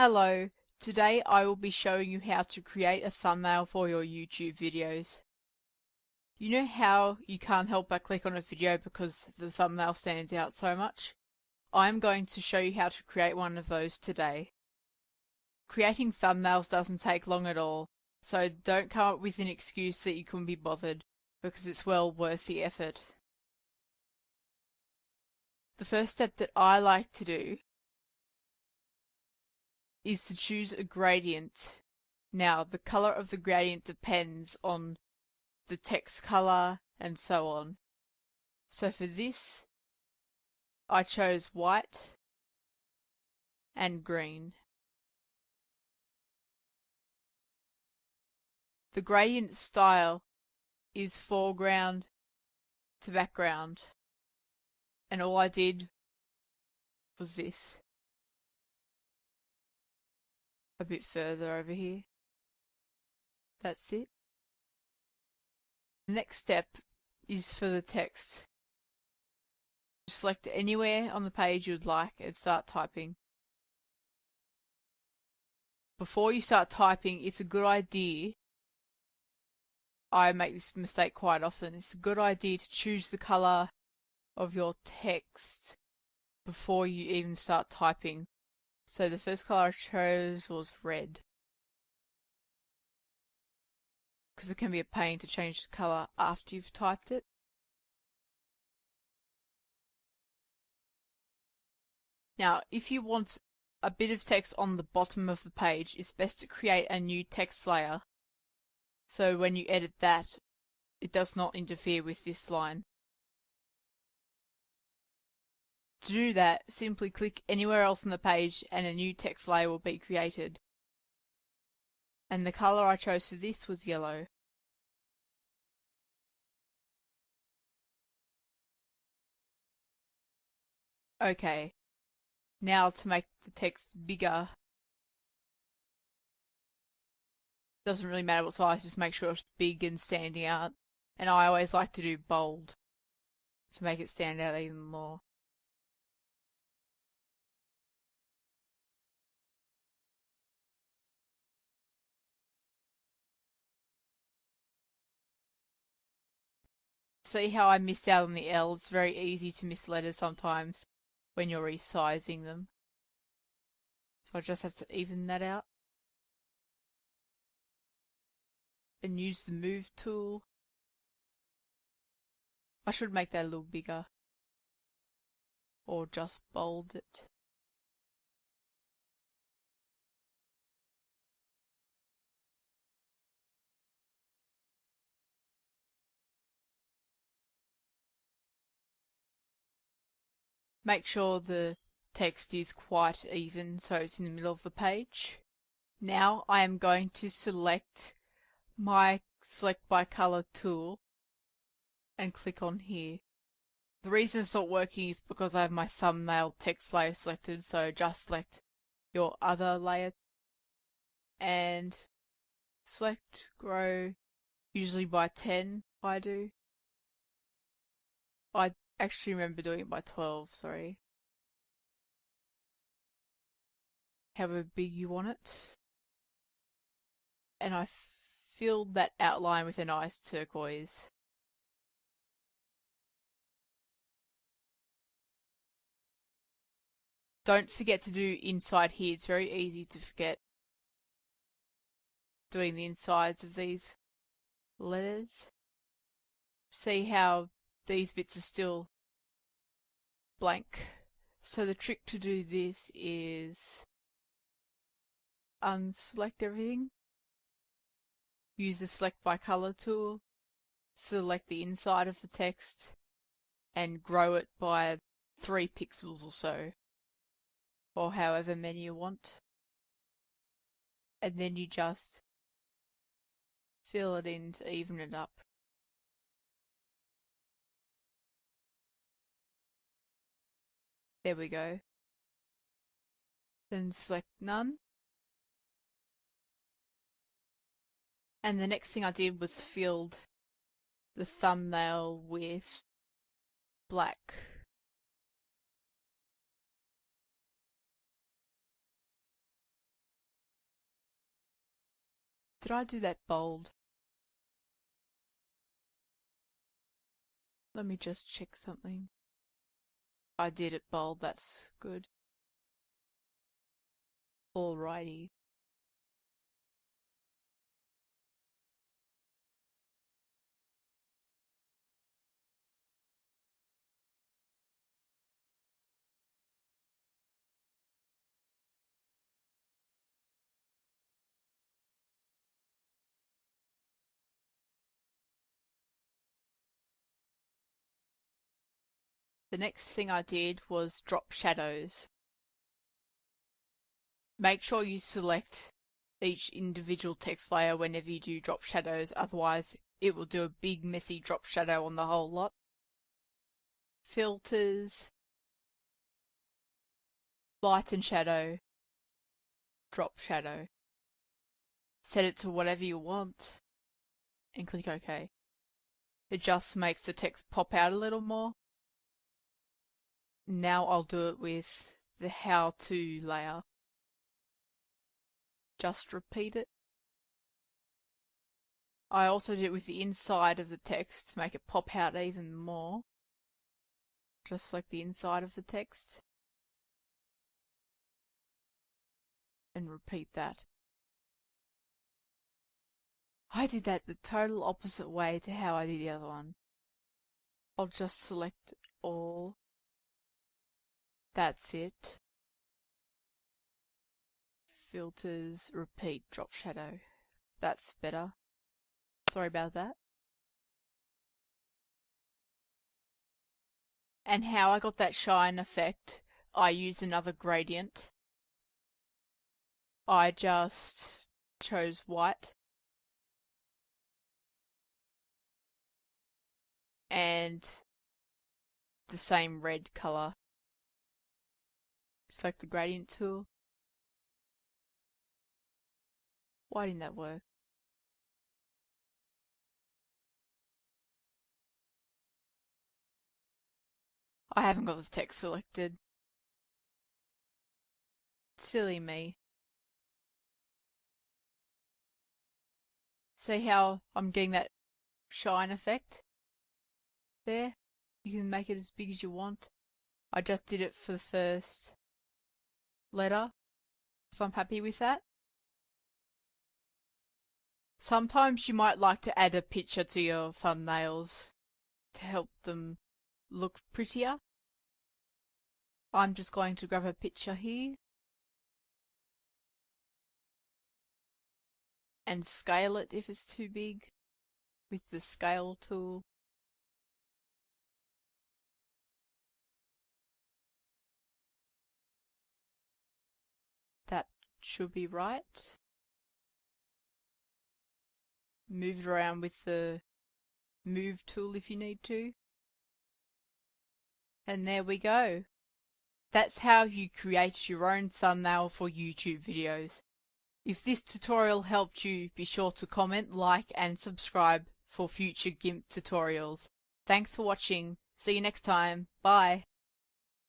Hello, today I will be showing you how to create a thumbnail for your YouTube videos. You know how you can't help but click on a video because the thumbnail stands out so much? I'm going to show you how to create one of those today. Creating thumbnails doesn't take long at all, so don't come up with an excuse that you couldn't be bothered, because it's well worth the effort. The first step that I like to do is to choose a gradient. Now, the color of the gradient depends on the text color and so on. So for this, I chose white and green. The gradient style is foreground to background, and all I did was this. A bit further over here. That's it. The next step is for the text. Select anywhere on the page you'd like and start typing. Before you start typing, it's a good idea, I make this mistake quite often, it's a good idea to choose the colour of your text before you even start typing. So the first colour I chose was red, because it can be a pain to change the colour after you've typed it. Now, if you want a bit of text on the bottom of the page, it's best to create a new text layer, so when you edit that, it does not interfere with this line. To do that, simply click anywhere else on the page and a new text layer will be created. And the colour I chose for this was yellow. Okay, now to make the text bigger. Doesn't really matter what size, just make sure it's big and standing out. And I always like to do bold to make it stand out even more. See how I missed out on the L? It's very easy to miss letters sometimes when you're resizing them. So I just have to even that out. And use the move tool. I should make that a little bigger. Or just bold it. Make sure the text is quite even so it's in the middle of the page. Now I am going to select my Select by Color tool and click on here. The reason it's not working is because I have my thumbnail text layer selected, so just select your other layer and select grow, usually by 10 I do. I actually remember doing it by 12, sorry. However big you want it. And I filled that outline with a nice turquoise. Don't forget to do inside here, it's very easy to forget doing the insides of these letters. See how these bits are still blank. So the trick to do this is unselect everything, use the Select by Color tool, select the inside of the text, and grow it by 3 pixels or so, or however many you want. And then you just fill it in to even it up. There we go. Then select none. And the next thing I did was filled the thumbnail with black. Did I do that bold? Let me just check something. I did it bold, that's good. Alrighty. The next thing I did was drop shadows. Make sure you select each individual text layer whenever you do drop shadows, otherwise it will do a big messy drop shadow on the whole lot. Filters, light and shadow, drop shadow. Set it to whatever you want and click OK. It just makes the text pop out a little more. Now I'll do it with the how to layer. Just repeat it. I also did it with the inside of the text to make it pop out even more. Just like the inside of the text. And repeat that. I did that the total opposite way to how I did the other one. I'll just select all. That's it. Filters, repeat, drop shadow. That's better. Sorry about that. And how I got that shine effect, I used another gradient. I just chose white. And the same red colour. Select the gradient tool. Why didn't that work? I haven't got the text selected. Silly me. See how I'm getting that shine effect? There. You can make it as big as you want. I just did it for the first letter, so I'm happy with that. Sometimes you might like to add a picture to your thumbnails to help them look prettier. I'm just going to grab a picture here and scale it if it's too big with the scale tool. That should be right. Move it around with the move tool if you need to. And there we go. That's how you create your own thumbnail for YouTube videos. If this tutorial helped you, be sure to comment, like and subscribe for future GIMP tutorials. Thanks for watching. See you next time. Bye.